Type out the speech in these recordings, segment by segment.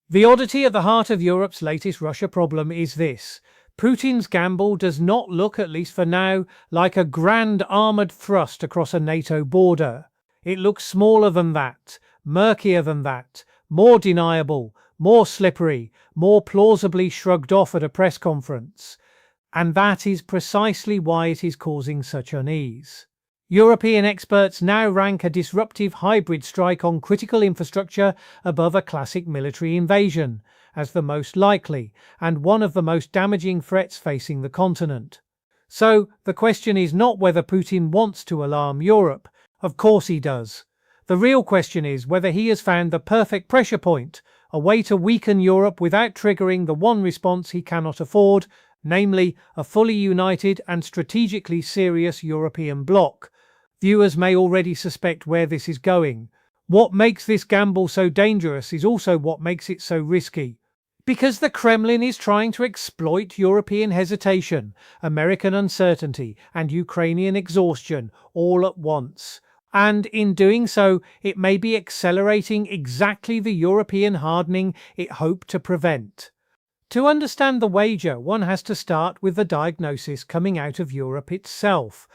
The oddity at the heart of Europe's latest Russia problem is this. Putin's gamble does not look, at least for now, like a grand armoured thrust across a NATO border. It looks smaller than that, murkier than that, more deniable, more slippery, more plausibly shrugged off at a press conference. And that is precisely why it is causing such unease. European experts now rank a disruptive hybrid strike on critical infrastructure above a classic military invasion as the most likely and one of the most damaging threats facing the continent. So, the question is not whether Putin wants to alarm Europe. Of course he does. The real question is whether he has found the perfect pressure point, a way to weaken Europe without triggering the one response he cannot afford, namely a fully united and strategically serious European bloc. Viewers may already suspect where this is going. What makes this gamble so dangerous is also what makes it so risky. Because the Kremlin is trying to exploit European hesitation, American uncertainty, and Ukrainian exhaustion all at once. And in doing so, it may be accelerating exactly the European hardening it hoped to prevent. To understand the wager, one has to start with the diagnosis coming out of Europe itself.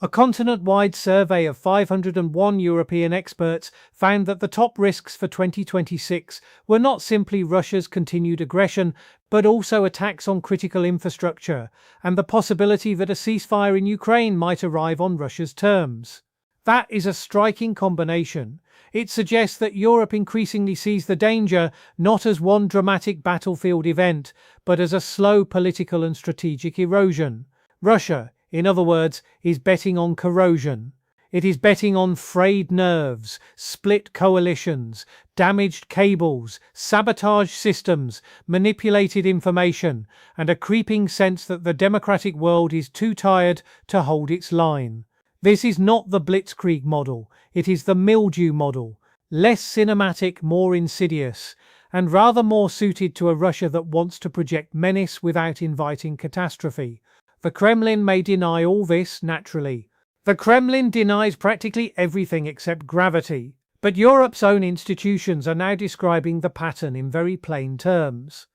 A continent-wide survey of 501 European experts found that the top risks for 2026 were not simply Russia's continued aggression, but also attacks on critical infrastructure, and the possibility that a ceasefire in Ukraine might arrive on Russia's terms. That is a striking combination. It suggests that Europe increasingly sees the danger not as one dramatic battlefield event, but as a slow political and strategic erosion. Russia, in other words, is betting on corrosion. It is betting on frayed nerves, split coalitions, damaged cables, sabotaged systems, manipulated information, and a creeping sense that the democratic world is too tired to hold its line. This is not the blitzkrieg model, it is the mildew model, less cinematic, more insidious, and rather more suited to a Russia that wants to project menace without inviting catastrophe. The Kremlin may deny all this, naturally. The Kremlin denies practically everything except gravity. But Europe's own institutions are now describing the pattern in very plain terms.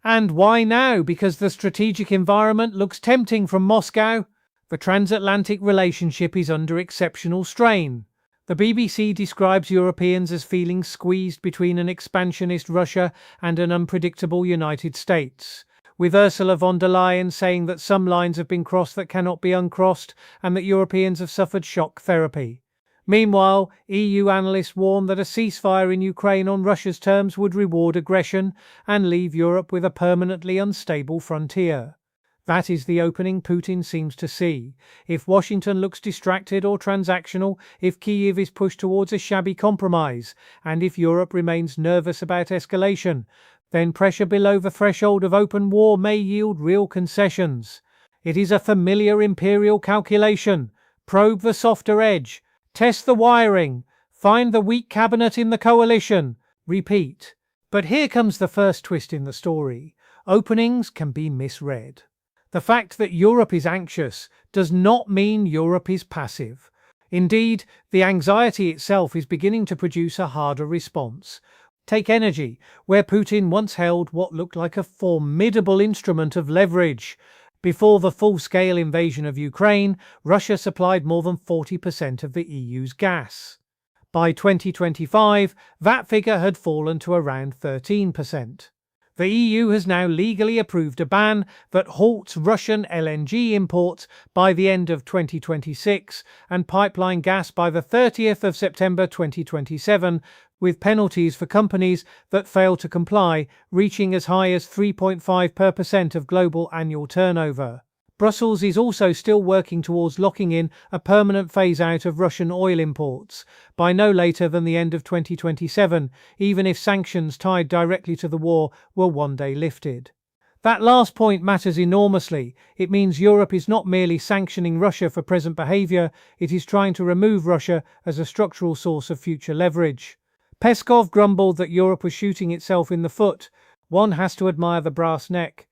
And why now? Because the strategic environment looks tempting from Moscow? The transatlantic relationship is under exceptional strain. The BBC describes Europeans as feeling squeezed between an expansionist Russia and an unpredictable United States, with Ursula von der Leyen saying that some lines have been crossed that cannot be uncrossed and that Europeans have suffered shock therapy. Meanwhile, EU analysts warn that a ceasefire in Ukraine on Russia's terms would reward aggression and leave Europe with a permanently unstable frontier. That is the opening Putin seems to see. If Washington looks distracted or transactional, if Kyiv is pushed towards a shabby compromise, and if Europe remains nervous about escalation, then pressure below the threshold of open war may yield real concessions. It is a familiar imperial calculation. Probe the softer edge. Test the wiring. Find the weak cabinet in the coalition. Repeat. But here comes the first twist in the story. Openings can be misread. The fact that Europe is anxious does not mean Europe is passive. Indeed, the anxiety itself is beginning to produce a harder response. Take energy, where Putin once held what looked like a formidable instrument of leverage. Before the full-scale invasion of Ukraine, Russia supplied more than 40% of the EU's gas. By 2025, that figure had fallen to around 13%. The EU has now legally approved a ban that halts Russian LNG imports by the end of 2026 and pipeline gas by the 30th of September 2027, with penalties for companies that fail to comply reaching as high as 3.5% of global annual turnover. Brussels is also still working towards locking in a permanent phase-out of Russian oil imports by no later than the end of 2027, even if sanctions tied directly to the war were one day lifted. That last point matters enormously. It means Europe is not merely sanctioning Russia for present behavior, it is trying to remove Russia as a structural source of future leverage. Peskov grumbled that Europe was shooting itself in the foot. One has to admire the brass neck.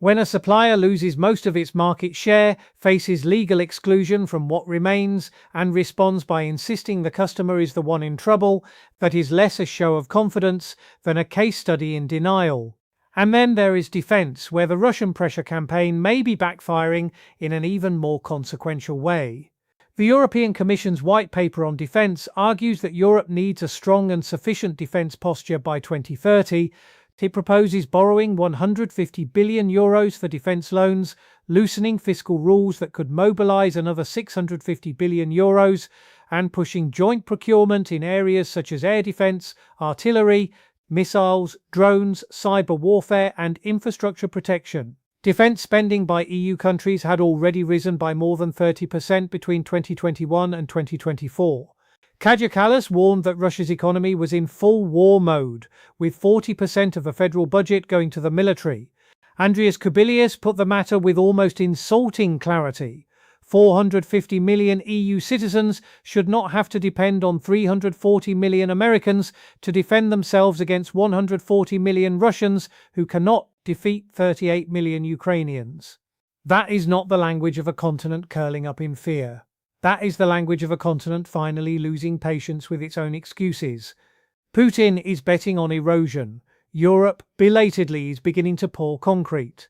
When a supplier loses most of its market share, faces legal exclusion from what remains, and responds by insisting the customer is the one in trouble, that is less a show of confidence than a case study in denial. And then there is defense, where the Russian pressure campaign may be backfiring in an even more consequential way. The European Commission's white paper on defense argues that Europe needs a strong and sufficient defense posture by 2030. It proposes borrowing €150 billion for defense loans, loosening fiscal rules that could mobilize another €650 billion, and pushing joint procurement in areas such as air defense, artillery, missiles, drones, cyber warfare, and infrastructure protection. Defense spending by EU countries had already risen by more than 30% between 2021 and 2024. Kaja Kallas warned that Russia's economy was in full war mode, with 40% of the federal budget going to the military. Andrius Kubilius put the matter with almost insulting clarity. 450 million EU citizens should not have to depend on 340 million Americans to defend themselves against 140 million Russians who cannot defeat 38 million Ukrainians. That is not the language of a continent curling up in fear. That is the language of a continent finally losing patience with its own excuses. Putin is betting on erosion. Europe, belatedly, is beginning to pour concrete.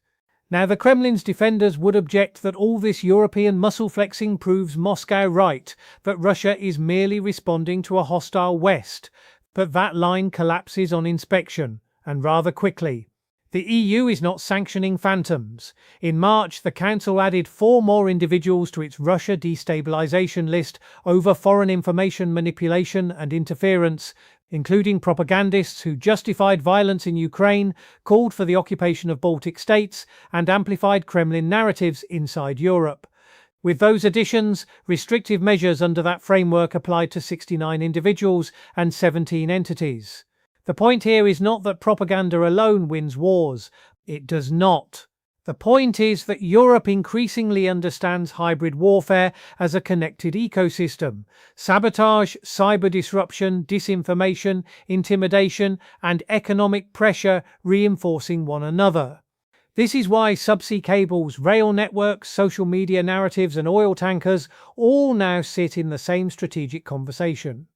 Now, the Kremlin's defenders would object that all this European muscle flexing proves Moscow right, that Russia is merely responding to a hostile West. But that line collapses on inspection, and rather quickly. The EU is not sanctioning phantoms. In March, the Council added 4 more individuals to its Russia destabilization list over foreign information manipulation and interference, including propagandists who justified violence in Ukraine, called for the occupation of Baltic states, and amplified Kremlin narratives inside Europe. With those additions, restrictive measures under that framework applied to 69 individuals and 17 entities. The point here is not that propaganda alone wins wars. It does not. The point is that Europe increasingly understands hybrid warfare as a connected ecosystem. Sabotage, cyber disruption, disinformation, intimidation, and economic pressure reinforcing one another. This is why subsea cables, rail networks, social media narratives, and oil tankers all now sit in the same strategic conversation.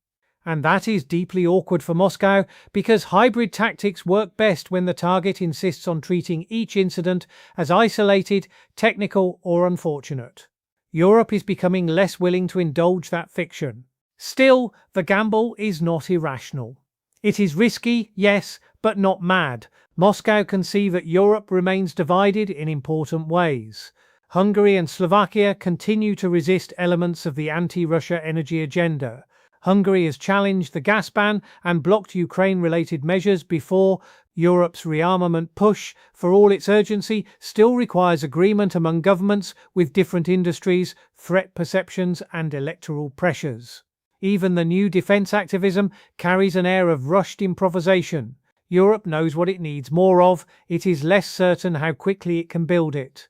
And that is deeply awkward for Moscow, because hybrid tactics work best when the target insists on treating each incident as isolated, technical, or unfortunate. Europe is becoming less willing to indulge that fiction. Still, the gamble is not irrational. It is risky, yes, but not mad. Moscow can see that Europe remains divided in important ways. Hungary and Slovakia continue to resist elements of the anti-Russia energy agenda. Hungary has challenged the gas ban and blocked Ukraine-related measures before. Europe's rearmament push, for all its urgency, still requires agreement among governments with different industries, threat perceptions, and electoral pressures. Even the new defense activism carries an air of rushed improvisation. Europe knows what it needs more of, it is less certain how quickly it can build it.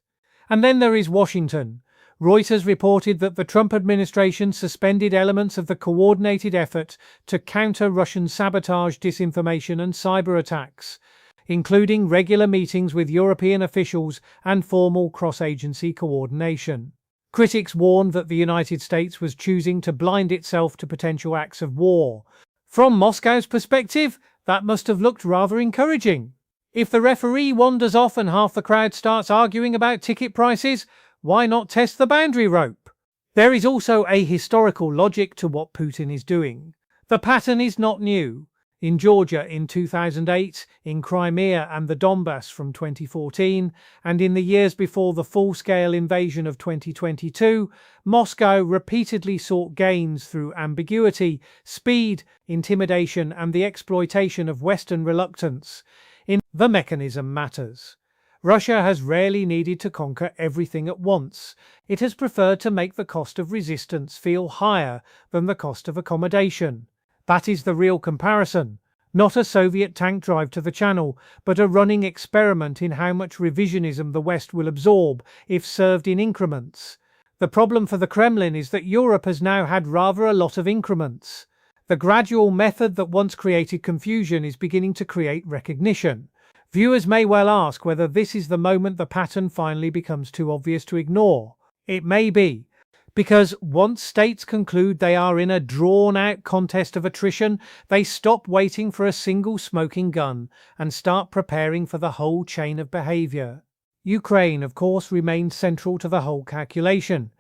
And then there is Washington. Reuters reported that the Trump administration suspended elements of the coordinated effort to counter Russian sabotage, disinformation, and cyber attacks, including regular meetings with European officials and formal cross-agency coordination. Critics warned that the United States was choosing to blind itself to potential acts of war. From Moscow's perspective, that must have looked rather encouraging. If the referee wanders off and half the crowd starts arguing about ticket prices, why not test the boundary rope? There is also a historical logic to what Putin is doing. The pattern is not new. In Georgia in 2008, in Crimea and the Donbass from 2014, and in the years before the full-scale invasion of 2022, Moscow repeatedly sought gains through ambiguity, speed, intimidation, and the exploitation of Western reluctance. The mechanism matters. Russia has rarely needed to conquer everything at once. It has preferred to make the cost of resistance feel higher than the cost of accommodation. That is the real comparison. Not a Soviet tank drive to the Channel, but a running experiment in how much revisionism the West will absorb if served in increments. The problem for the Kremlin is that Europe has now had rather a lot of increments. The gradual method that once created confusion is beginning to create recognition. Viewers may well ask whether this is the moment the pattern finally becomes too obvious to ignore. It may be, because once states conclude they are in a drawn-out contest of attrition, they stop waiting for a single smoking gun and start preparing for the whole chain of behavior. Ukraine, of course, remains central to the whole calculation.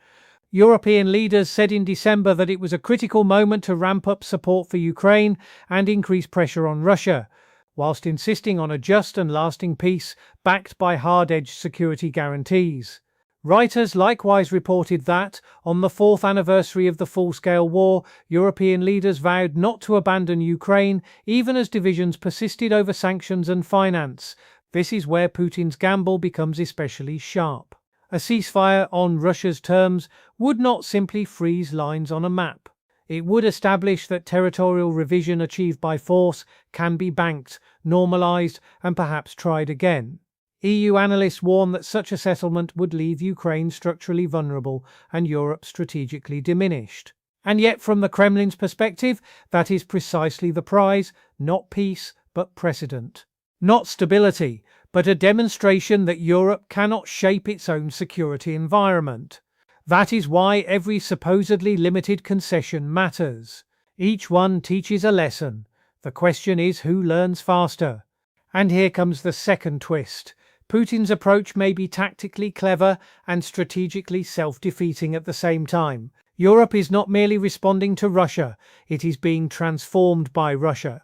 European leaders said in December that it was a critical moment to ramp up support for Ukraine and increase pressure on Russia, whilst insisting on a just and lasting peace backed by hard-edged security guarantees. Reuters likewise reported that, on the fourth anniversary of the full-scale war, European leaders vowed not to abandon Ukraine, even as divisions persisted over sanctions and finance. This is where Putin's gamble becomes especially sharp. A ceasefire on Russia's terms would not simply freeze lines on a map. It would establish that territorial revision achieved by force can be banked, normalized, and perhaps tried again. EU analysts warn that such a settlement would leave Ukraine structurally vulnerable and Europe strategically diminished. And yet, from the Kremlin's perspective, that is precisely the prize: not peace, but precedent. Not stability, but a demonstration that Europe cannot shape its own security environment. That is why every supposedly limited concession matters. Each one teaches a lesson. The question is, who learns faster? And here comes the second twist. Putin's approach may be tactically clever and strategically self-defeating at the same time. Europe is not merely responding to Russia, it is being transformed by Russia.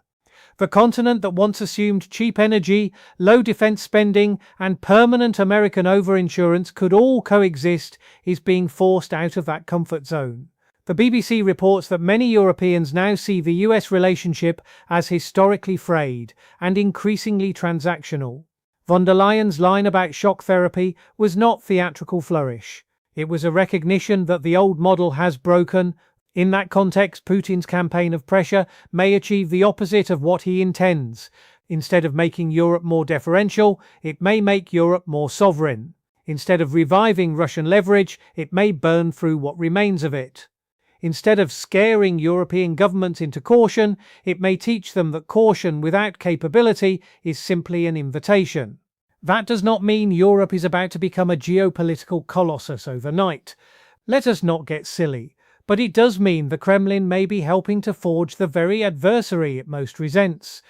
The continent that once assumed cheap energy, low defense spending, and permanent American overinsurance could all coexist is being forced out of that comfort zone. The BBC reports that many Europeans now see the US relationship as historically frayed and increasingly transactional. Von der Leyen's line about shock therapy was not theatrical flourish. It was a recognition that the old model has broken. In that context, Putin's campaign of pressure may achieve the opposite of what he intends. Instead of making Europe more deferential, it may make Europe more sovereign. Instead of reviving Russian leverage, it may burn through what remains of it. Instead of scaring European governments into caution, it may teach them that caution without capability is simply an invitation. That does not mean Europe is about to become a geopolitical colossus overnight. Let us not get silly. But it does mean the Kremlin may be helping to forge the very adversary it most resents.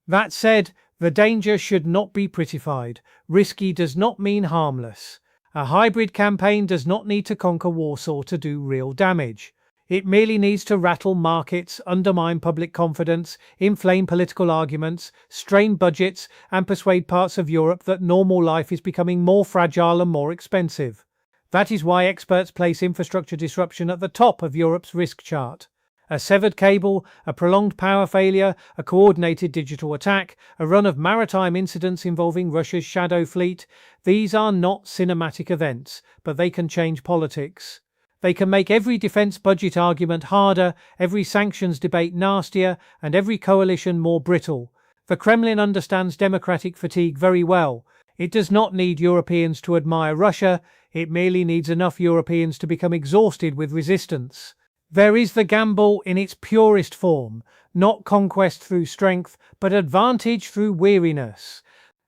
That said, the danger should not be prettified. Risky does not mean harmless. A hybrid campaign does not need to conquer Warsaw to do real damage. It merely needs to rattle markets, undermine public confidence, inflame political arguments, strain budgets, and persuade parts of Europe that normal life is becoming more fragile and more expensive. That is why experts place infrastructure disruption at the top of Europe's risk chart. A severed cable, a prolonged power failure, a coordinated digital attack, a run of maritime incidents involving Russia's shadow fleet. These are not cinematic events, but they can change politics. They can make every defense budget argument harder, every sanctions debate nastier, and every coalition more brittle. The Kremlin understands democratic fatigue very well. It does not need Europeans to admire Russia, it merely needs enough Europeans to become exhausted with resistance. There is the gamble in its purest form, not conquest through strength, but advantage through weariness.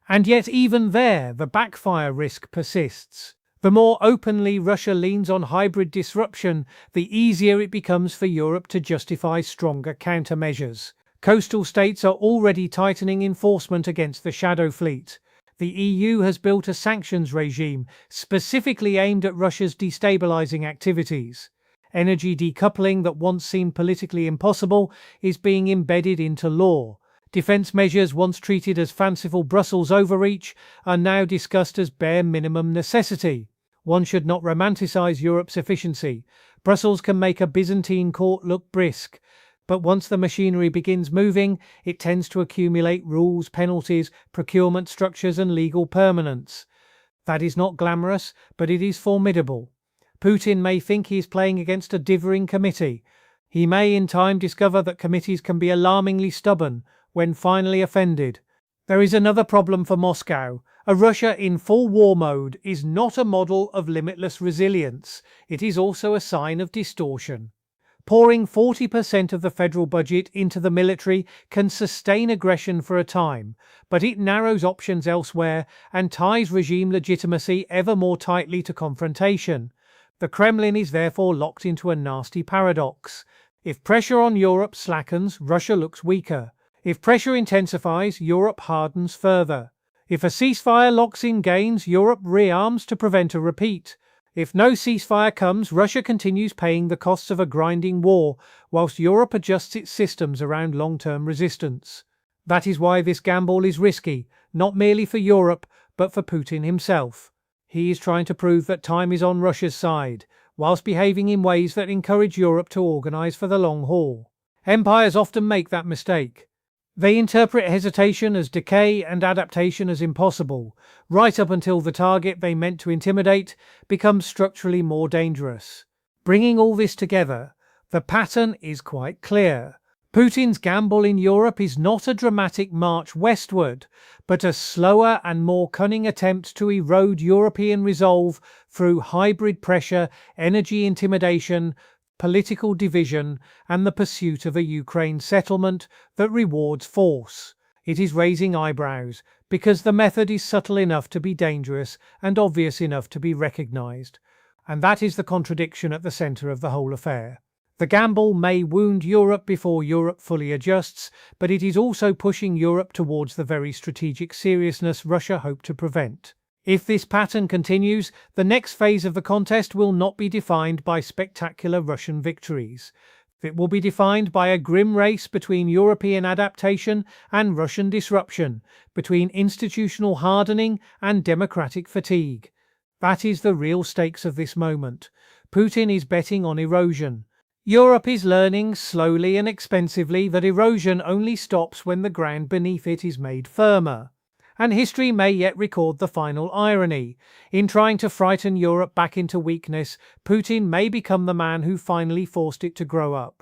And yet even there, the backfire risk persists. The more openly Russia leans on hybrid disruption, the easier it becomes for Europe to justify stronger countermeasures. Coastal states are already tightening enforcement against the shadow fleet. The EU has built a sanctions regime specifically aimed at Russia's destabilizing activities. Energy decoupling that once seemed politically impossible is being embedded into law. Defense measures once treated as fanciful Brussels overreach are now discussed as bare minimum necessity. One should not romanticize Europe's efficiency. Brussels can make a Byzantine court look brisk. But once the machinery begins moving, it tends to accumulate rules, penalties, procurement structures, and legal permanence. That is not glamorous, but it is formidable. Putin may think he is playing against a differing committee. He may in time discover that committees can be alarmingly stubborn when finally offended. There is another problem for Moscow. A Russia in full war mode is not a model of limitless resilience. It is also a sign of distortion. Pouring 40% of the federal budget into the military can sustain aggression for a time, but it narrows options elsewhere and ties regime legitimacy ever more tightly to confrontation. The Kremlin is therefore locked into a nasty paradox. If pressure on Europe slackens, Russia looks weaker. If pressure intensifies, Europe hardens further. If a ceasefire locks in gains, Europe rearms to prevent a repeat. If no ceasefire comes, Russia continues paying the costs of a grinding war, whilst Europe adjusts its systems around long-term resistance. That is why this gamble is risky, not merely for Europe, but for Putin himself. He is trying to prove that time is on Russia's side, whilst behaving in ways that encourage Europe to organize for the long haul. Empires often make that mistake. They interpret hesitation as decay and adaptation as impossible, right up until the target they meant to intimidate becomes structurally more dangerous. Bringing all this together, the pattern is quite clear. Putin's gamble in Europe is not a dramatic march westward, but a slower and more cunning attempt to erode European resolve through hybrid pressure, energy intimidation, political division, and the pursuit of a Ukraine settlement that rewards force. It is raising eyebrows, because the method is subtle enough to be dangerous and obvious enough to be recognized. And that is the contradiction at the center of the whole affair. The gamble may wound Europe before Europe fully adjusts, but it is also pushing Europe towards the very strategic seriousness Russia hoped to prevent. If this pattern continues, the next phase of the contest will not be defined by spectacular Russian victories. It will be defined by a grim race between European adaptation and Russian disruption, between institutional hardening and democratic fatigue. That is the real stakes of this moment. Putin is betting on erosion. Europe is learning slowly and expensively that erosion only stops when the ground beneath it is made firmer. And history may yet record the final irony. In trying to frighten Europe back into weakness, Putin may become the man who finally forced it to grow up.